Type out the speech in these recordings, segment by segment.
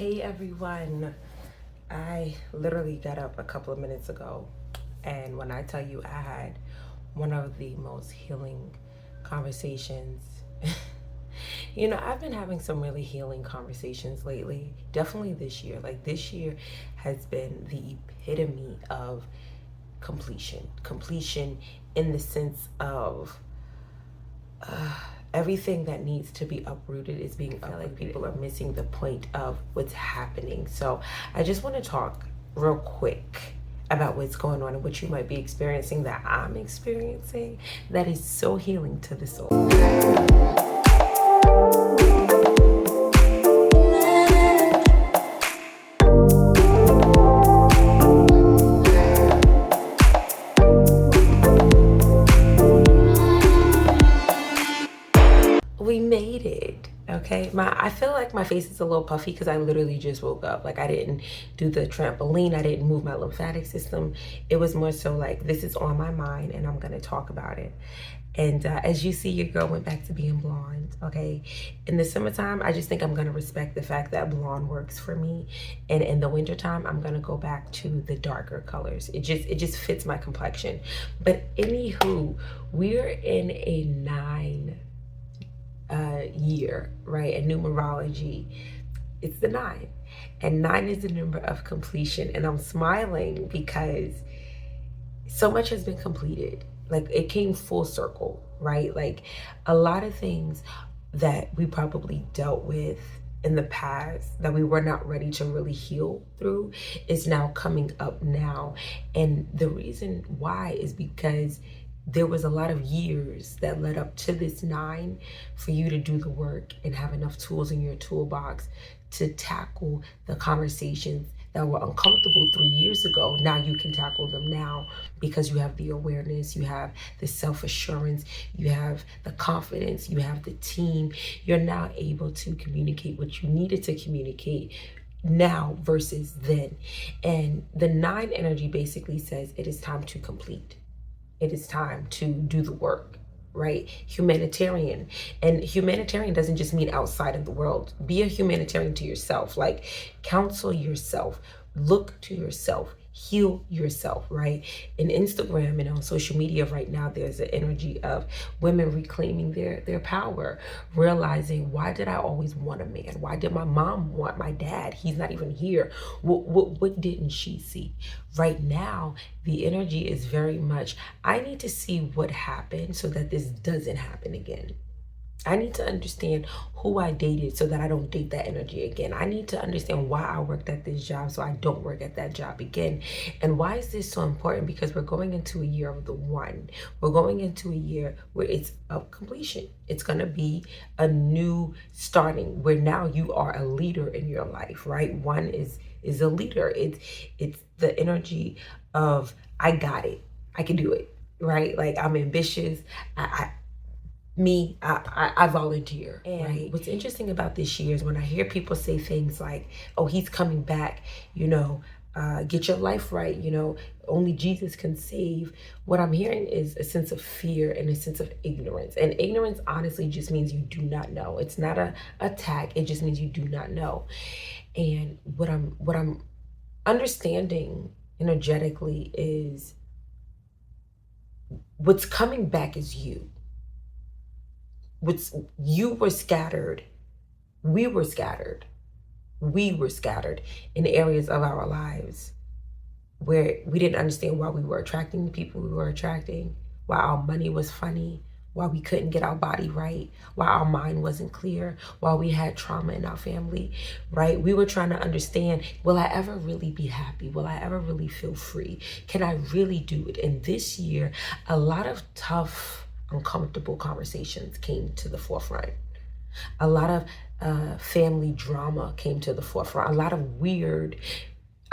Hey everyone, I literally got up a couple of minutes ago, and when I tell you I had one of the most healing conversations, I've been having some really healing conversations lately, definitely this year. Like, this year has been the epitome of completion in the sense of everything that needs to be uprooted is being uprooted. I feel like people are missing the point of what's happening. So I just want to talk real quick about what's going on and what you might be experiencing that I'm experiencing that is so healing to the soul. We made it. Okay, I feel like my face is a little puffy because I literally just woke up. Like, I didn't do the trampoline, I didn't move my lymphatic system. It was more so like, this is on my mind and I'm gonna talk about it. And as you see, your girl went back to being blonde. Okay, in the summertime, I just think I'm gonna respect the fact that blonde works for me, and in the wintertime, I'm gonna go back to the darker colors. It just fits my complexion. But anywho, we're in a 9 year, right? In numerology, it's the 9, and 9 is the number of completion. And I'm smiling because so much has been completed. Like, it came full circle, right? Like, a lot of things that we probably dealt with in the past that we were not ready to really heal through is now coming up now. And the reason why is because there was a lot of years that led up to this 9 for you to do the work and have enough tools in your toolbox to tackle the conversations that were uncomfortable 3 years ago. Now you can tackle them now because you have the awareness, you have the self-assurance, you have the confidence, you have the team. You're now able to communicate what you needed to communicate now versus then. And the 9 energy basically says it is time to complete. It is time to do the work, right? Humanitarian. And humanitarian doesn't just mean outside of the world. Be a humanitarian to yourself. Like, counsel yourself, look to yourself, heal yourself, right? In Instagram and on social media right now, there's an energy of women reclaiming their power, realizing, why did I always want a man? Why did my mom want my dad? He's not even here. What didn't she see? Right now, the energy is very much, I need to see what happened so that this doesn't happen again. I need to understand who I dated so that I don't date that energy again. I need to understand why I worked at this job so I don't work at that job again. And why is this so important? Because we're going into a year of the 1. We're going into a year where it's of completion. It's going to be a new starting where now you are a leader in your life, right? 1 is a leader. It's the energy of, I got it. I can do it, right? Like, I'm ambitious. I volunteer. And right? What's interesting about this year is when I hear people say things like, oh, he's coming back, get your life right, only Jesus can save. What I'm hearing is a sense of fear and a sense of ignorance. And ignorance honestly just means you do not know. It's not a attack. It just means you do not know. And what I'm understanding energetically is what's coming back is you. You were scattered, we were scattered in areas of our lives where we didn't understand why we were attracting the people we were attracting, why our money was funny, why we couldn't get our body right, why our mind wasn't clear, why we had trauma in our family, right? We were trying to understand, will I ever really be happy? Will I ever really feel free? Can I really do it? And this year, a lot of tough, uncomfortable conversations came to the forefront. A lot of family drama came to the forefront. A lot of weird,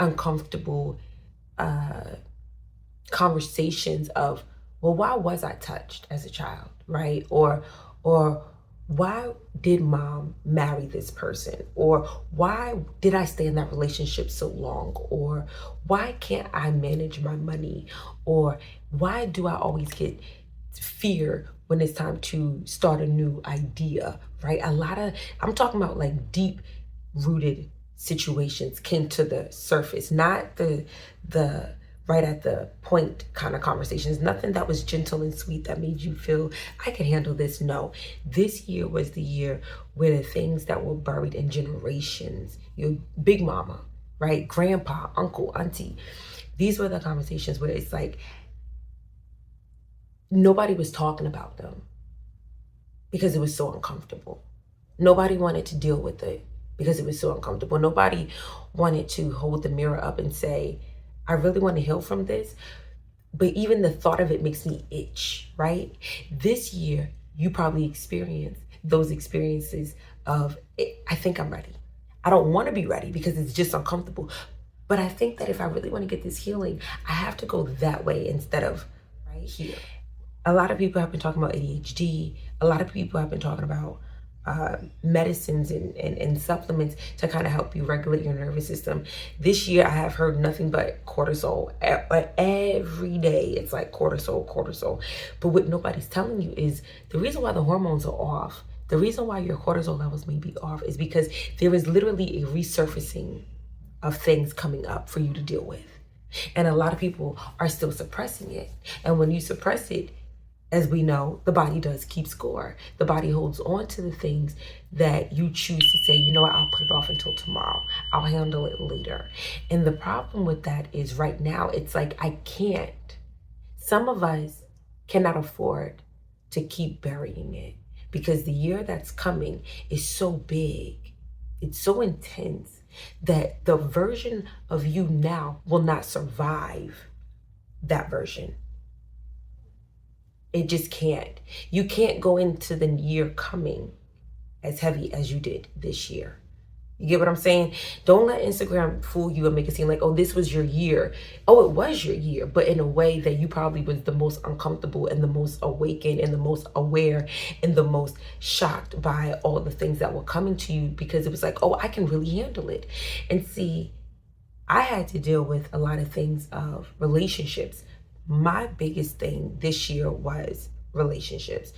uncomfortable conversations of, well, why was I touched as a child, right? Or why did mom marry this person? Or why did I stay in that relationship so long? Or why can't I manage my money? Or why do I always get fear when it's time to start a new idea, right? I'm talking about like deep rooted situations came to the surface, not the right at the point kind of conversations, nothing that was gentle and sweet that made you feel I can handle this. No, this year was the year where the things that were buried in generations, your big mama, right, grandpa, uncle, auntie, these were the conversations where it's like nobody was talking about them because it was so uncomfortable. Nobody wanted to deal with it because it was so uncomfortable. Nobody wanted to hold the mirror up and say, I really want to heal from this. But even the thought of it makes me itch, right? This year, you probably experienced those experiences of, I think I'm ready. I don't want to be ready because it's just uncomfortable. But I think that if I really want to get this healing, I have to go that way instead of right here. A lot of people have been talking about ADHD. A lot of people have been talking about medicines and supplements to kind of help you regulate your nervous system. This year, I have heard nothing but cortisol. Every day, it's like cortisol. But what nobody's telling you is the reason why the hormones are off, the reason why your cortisol levels may be off is because there is literally a resurfacing of things coming up for you to deal with. And a lot of people are still suppressing it. And when you suppress it, as we know, the body does keep score. The body holds on to the things that you choose to say, you know what, I'll put it off until tomorrow. I'll handle it later. And the problem with that is right now, it's like, I can't. Some of us cannot afford to keep burying it because the year that's coming is so big. It's so intense that the version of you now will not survive that version. It just can't. You can't go into the year coming as heavy as you did this year. You get what I'm saying? Don't let Instagram fool you and make it seem like, oh, this was your year. Oh, it was your year, but in a way that you probably was the most uncomfortable and the most awakened and the most aware and the most shocked by all the things that were coming to you because it was like, oh, I can really handle it. And see, I had to deal with a lot of things of relationships. My biggest thing this year was relationships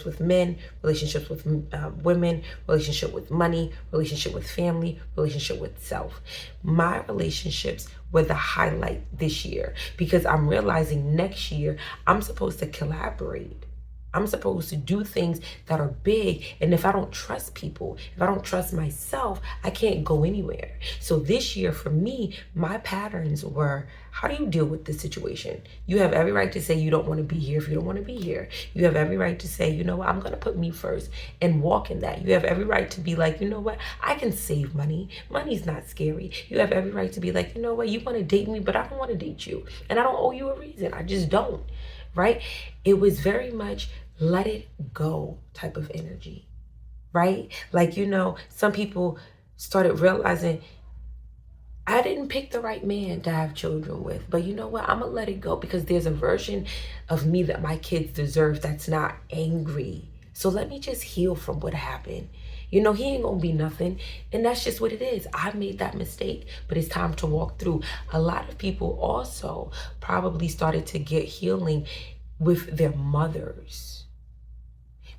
with men, relationships with women, relationship with money, relationship with family, relationship with self. My relationships were the highlight this year because I'm realizing next year I'm supposed to collaborate. I'm supposed to do things that are big. And if I don't trust people, if I don't trust myself, I can't go anywhere. So this year for me, my patterns were, how do you deal with this situation? You have every right to say you don't want to be here if you don't want to be here. You have every right to say, you know what, I'm going to put me first and walk in that. You have every right to be like, you know what, I can save money. Money's not scary. You have every right to be like, you know what, you want to date me, but I don't want to date you. And I don't owe you a reason. I just don't. Right? It was very much let it go type of energy, right? Like, you know, some people started realizing I didn't pick the right man to have children with, but you know what? I'm gonna let it go because there's a version of me that my kids deserve that's not angry. So let me just heal from what happened. You know, he ain't gonna be nothing. And that's just what it is. I made that mistake, but it's time to walk through. A lot of people also probably started to get healing with their mothers.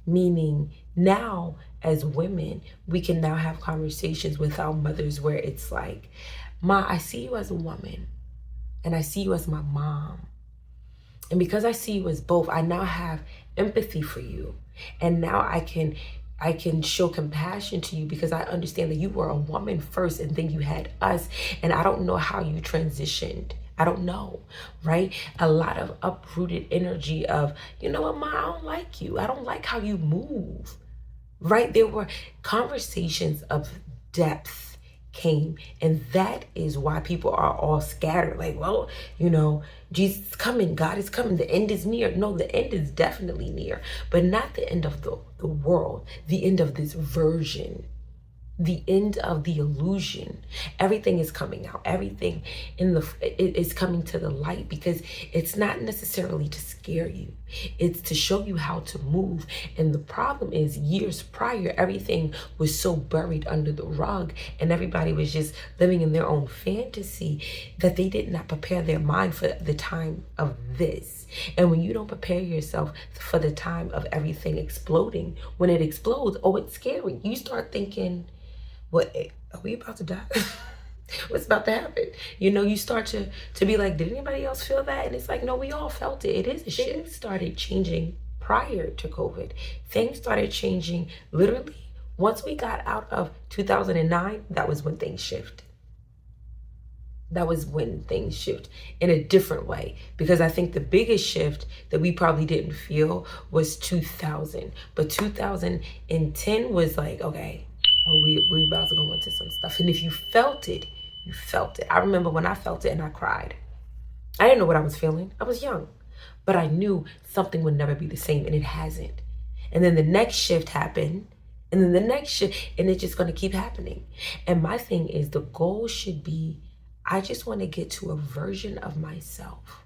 Meaning now as women, we can now have conversations with our mothers where it's like, Ma, I see you as a woman and I see you as my mom. And because I see you as both, I now have empathy for you. And now I can show compassion to you because I understand that you were a woman first and then you had us. And I don't know how you transitioned. I don't know, right? A lot of uprooted energy of, you know what, Ma, I don't like you. I don't like how you move, right? There were conversations of depth came. And that is why people are all scattered. Like, well, you know, Jesus is coming. God is coming. The end is near. No, the end is definitely near, but not the end of the world, the end of this version. The end of the illusion. Everything is coming out. Everything is coming to the light because it's not necessarily to scare you. It's to show you how to move. And the problem is years prior, everything was so buried under the rug and everybody was just living in their own fantasy that they did not prepare their mind for the time of this. And when you don't prepare yourself for the time of everything exploding, when it explodes, oh, it's scary. You start thinking, well, are we about to die? What's about to happen? You know, you start to be like, did anybody else feel that? And it's like, no, we all felt it. It is a shift. Things started changing prior to COVID. Things started changing literally once we got out of 2009. That was when things shifted. That was when things shift in a different way. Because I think the biggest shift that we probably didn't feel was 2000. But 2010 was like, okay, oh, we about to go into some stuff. And if you felt it, you felt it. I remember when I felt it and I cried. I didn't know what I was feeling. I was young. But I knew something would never be the same, and it hasn't. And then the next shift happened. And then the next shift, and it's just going to keep happening. And my thing is, the goal should be, I just want to get to a version of myself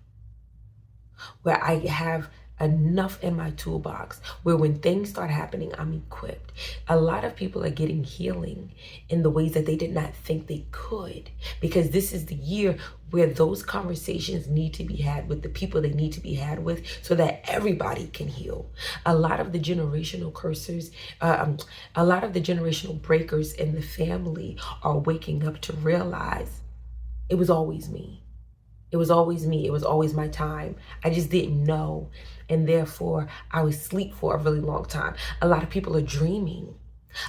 where I have enough in my toolbox where when things start happening, I'm equipped. A lot of people are getting healing in the ways that they did not think they could, because this is the year where those conversations need to be had with the people they need to be had with so that everybody can heal. A lot of the generational cursors, a lot of the generational breakers in the family are waking up to realize it was always me. It was always me. It was always my time. I just didn't know. And therefore, I was asleep for a really long time. A lot of people are dreaming.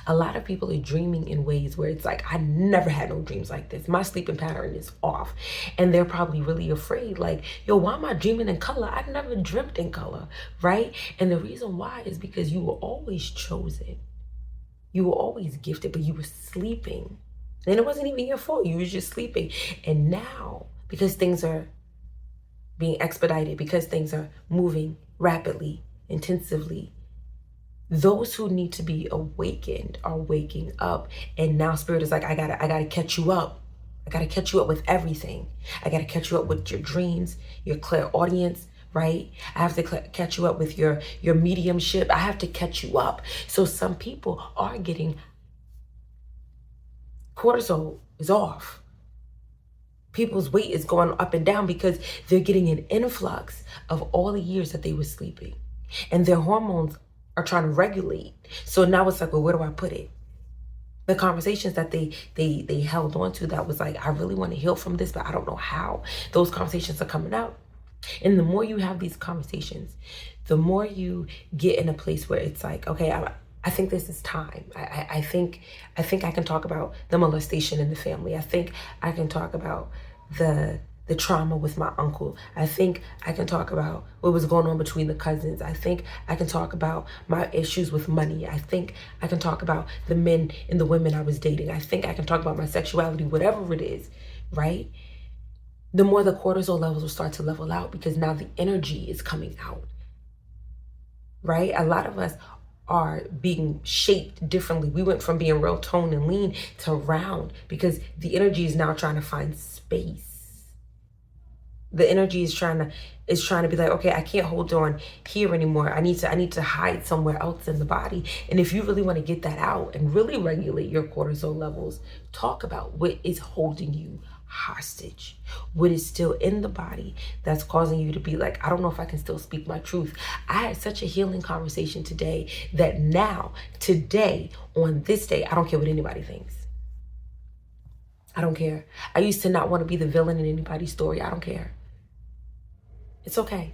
A lot of people are dreaming in ways where it's like, I never had no dreams like this. My sleeping pattern is off. And they're probably really afraid. Like, yo, why am I dreaming in color? I never dreamt in color, right? And the reason why is because you were always chosen. You were always gifted, but you were sleeping. And it wasn't even your fault. You was just sleeping. And now, because things are being expedited, because things are moving rapidly, intensively, those who need to be awakened are waking up. And now Spirit is like, I gotta catch you up. I gotta catch you up with everything. I gotta catch you up with your dreams, your clairaudience, right? I have to catch you up with your mediumship. I have to catch you up. So some people are getting, cortisol is off. People's weight is going up and down because they're getting an influx of all the years that they were sleeping. And their hormones are trying to regulate. So now it's like, well, where do I put it? The conversations that they held on to that was like, I really want to heal from this, but I don't know how. Those conversations are coming out. And the more you have these conversations, the more you get in a place where it's like, okay, I think this is time. I think I can talk about the molestation in the family. I think I can talk about the trauma with my uncle. I think I can talk about what was going on between the cousins. I think I can talk about my issues with money. I think I can talk about the men and the women I was dating. I think I can talk about my sexuality, whatever it is, right? The more the cortisol levels will start to level out because now the energy is coming out, right? A lot of us are being shaped differently. We went from being real toned and lean to round because the energy is now trying to find space. The energy is trying to be like, okay, I can't hold on here anymore. I need to hide somewhere else in the body. And if you really want to get that out and really regulate your cortisol levels, talk about what is holding you hostage, what is still in the body that's causing you to be like, I don't know if I can still speak my truth. I had such a healing conversation today that now, today, on this day, I don't care what anybody thinks. I don't care. I used to not want to be the villain in anybody's story. I don't care. It's okay.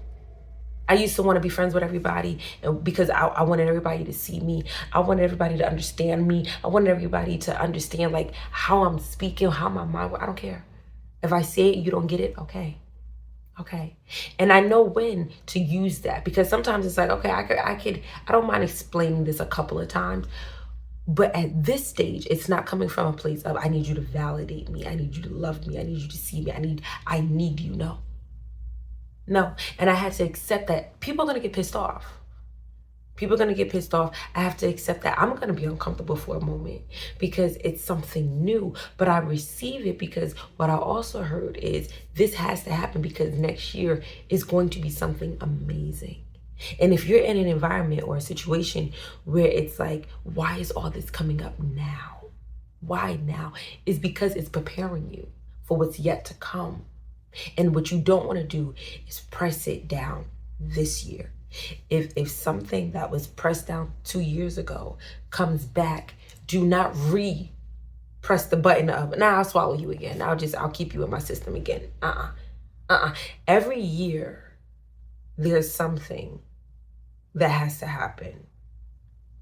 I used to want to be friends with everybody and because I wanted everybody to see me. I wanted everybody to understand me. I wanted everybody to understand like how I'm speaking, how my mind, I don't care. If I say it, you don't get it, okay. Okay. And I know when to use that because sometimes it's like, okay, I don't mind explaining this a couple of times. But at this stage, it's not coming from a place of, I need you to validate me. I need you to love me. I need you to see me. I need you. No. And I had to accept that people are going to get pissed off. People are going to get pissed off. I have to accept that I'm going to be uncomfortable for a moment because it's something new, but I receive it because what I also heard is this has to happen because next year is going to be something amazing. And if you're in an environment or a situation where it's like, why is all this coming up now? Why now? Is because it's preparing you for what's yet to come. And what you don't want to do is press it down this year. If something that was pressed down 2 years ago comes back, do not press the button of, now I'll swallow you again. I'll keep you in my system again. Every year, there's something that has to happen,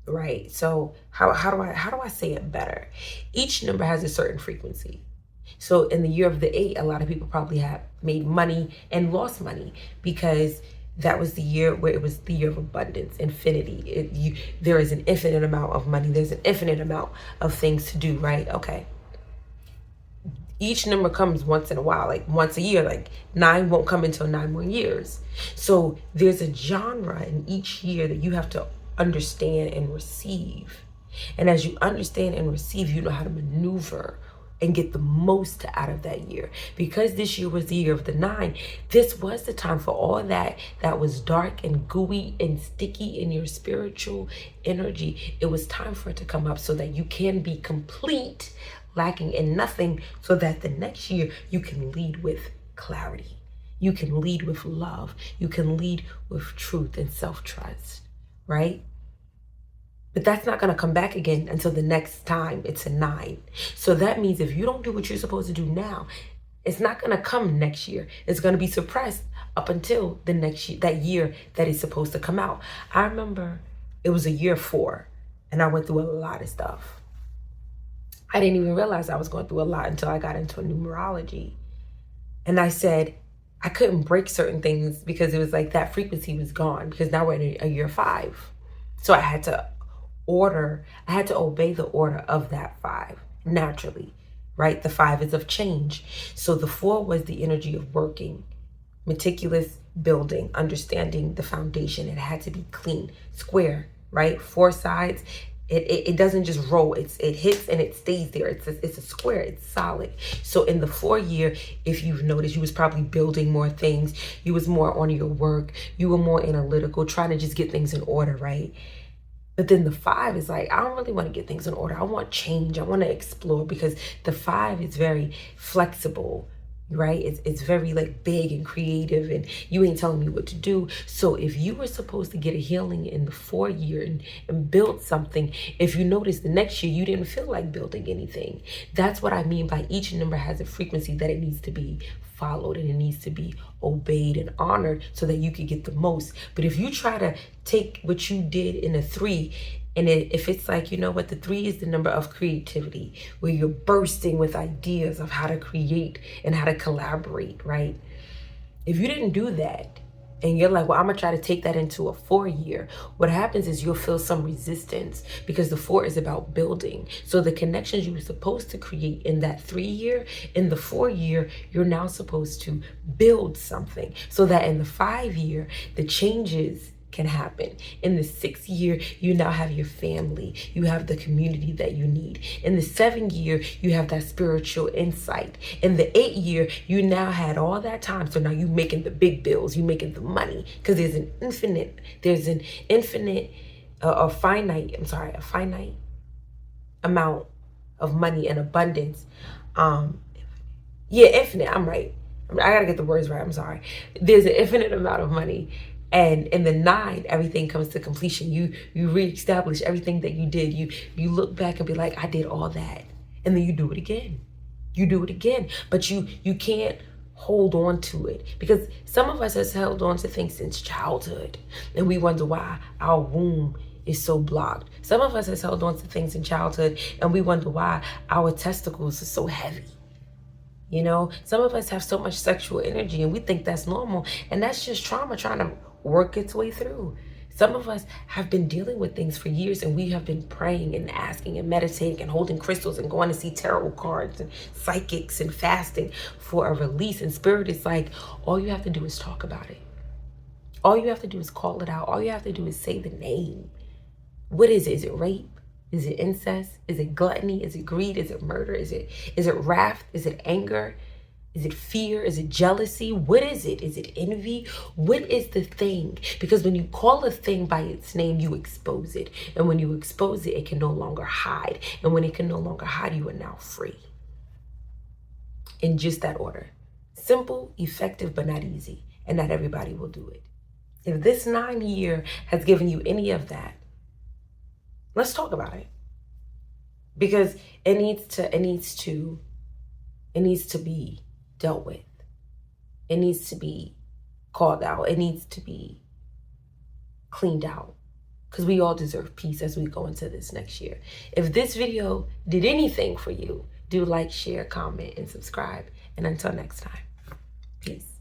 right? So how do I say it better? Each number has a certain frequency. So in the year of the 8, a lot of people probably have made money and lost money because that was the year where it was the year of abundance, infinity. There is an infinite amount of money. There's an infinite amount of things to do, right? Okay. Each number comes once in a while, like once a year. Like 9 won't come until 9 more years. So there's a genre in each year that you have to understand and receive. And as you understand and receive, you know how to maneuver and get the most out of that year. Because this year was the year of the 9, this was the time for all that was dark and gooey and sticky in your spiritual energy. It was time for it to come up so that you can be complete, lacking in nothing, so that the next year you can lead with clarity. You can lead with love. You can lead with truth and self-trust, right? But that's not going to come back again until the next time it's a 9. So that means if you don't do what you're supposed to do now, it's not going to come next year. It's going to be suppressed up until the next year, that year that it's supposed to come out. I remember it was a year 4 and I went through a lot of stuff. I didn't even realize I was going through a lot until I got into numerology. And I said, I couldn't break certain things because it was like that frequency was gone, because now we're in a year 5. So I had to obey the order of that 5 naturally, right? The 5 is of change. So the 4 was the energy of working, meticulous building, understanding the foundation. It had to be clean, square, right? 4 sides. It doesn't just roll. It hits and it stays there. It's a square. It's solid. So in the 4 year, if you've noticed, you was probably building more things. You was more on your work. You were more analytical, trying to just get things in order, right? But then the 5 is like, I don't really want to get things in order. I want change. I want to explore, because the 5 is very flexible, right? It's very like big and creative, and you ain't telling me what to do. So if you were supposed to get a healing in the 4 year and build something, if you notice the next year you didn't feel like building anything. That's what I mean by each number has a frequency that it needs to be followed and it needs to be obeyed and honored so that you could get the most. But if you try to take what you did in a 3, and if it's like, you know what, the 3 is the number of creativity, where you're bursting with ideas of how to create and how to collaborate, right? If you didn't do that, and you're like, well, I'm gonna try to take that into a 4 year, what happens is you'll feel some resistance, because the 4 is about building. So the connections you were supposed to create in that 3 year, in the 4 year, you're now supposed to build something, so that in the 5 year, the changes can happen. In the 6th year, you now have your family. You have the community that you need. In the 7th year, you have that spiritual insight. In the 8th year, you now had all that time. So now you making the big bills, you making the money, because there's a finite amount of money and abundance. Infinite. I'm right. I gotta get the words right. I'm sorry. There's an infinite amount of money. And in the 9, everything comes to completion. You reestablish everything that you did. You look back and be like, I did all that. And then you do it again. You do it again. But you can't hold on to it, because some of us has held on to things since childhood, and we wonder why our womb is so blocked. Some of us has held on to things in childhood, and we wonder why our testicles are so heavy. You know, some of us have so much sexual energy and we think that's normal, and that's just trauma trying to work its way through. Some of us have been dealing with things for years, and we have been praying and asking and meditating and holding crystals and going to see tarot cards and psychics and fasting for a release. And spirit is like, all you have to do is talk about it. All you have to do is call it out. All you have to do is say the name. What is it? Is it rape? Is it incest? Is it gluttony? Is it greed? Is it murder? Is it wrath? Is it anger? Is it fear? Is it jealousy? What is it? Is it envy? What is the thing? Because when you call a thing by its name, you expose it. And when you expose it, it can no longer hide. And when it can no longer hide, you are now free. In just that order. Simple, effective, but not easy. And not everybody will do it. If this 9 year has given you any of that, let's talk about it. because it needs to be dealt with. It needs to be called out. It needs to be cleaned out, because we all deserve peace as we go into this next year. If this video did anything for you, do like, share, comment, and subscribe. And until next time, peace.